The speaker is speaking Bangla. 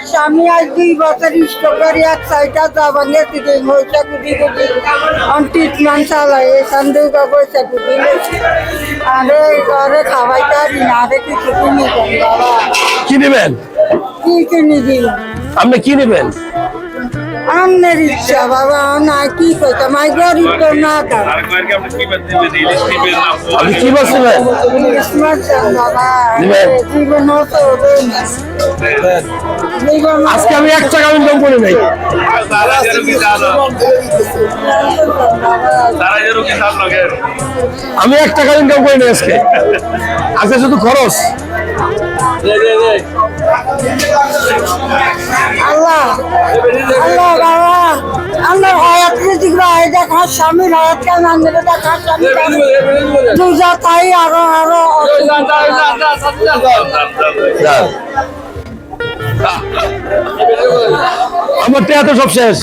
স্বামী আজ 2 বছর স্ট্রোকের এক সাইডা যাবাঙ্গে দিকে হয়েছে গুটি গুটি ট্রিটমেন্ট চালাই এখান থেকে পয়সা গুটি আরে ঘরে খাওয়াইতে পারি না আরে কিছু কিনি বাবা কি নেবেন? কি কিনি দিন আপনি কি নেবেন? আমনের ইচ্ছা বাবা না কি কইতাম আই গরিব তো না তার আপনি কি বলছিলেন? বাবা দিবেন। জীবন হতো জীবন আজকে আমি 1 টাকা ইনকাম করি নাই। আমি 1 টাকা ইনকাম করি নাই আজকে। আজকে শুধু খরচ। আল্লাহ আল্লাহ বাবা আল্লাহ হায়াত রিজিক রায় দেখা স্বামীর হায়াত কেন আনবে দেখা স্বামী দুজা তাই আরো যান। আমার টেয়া তো সব শেষ।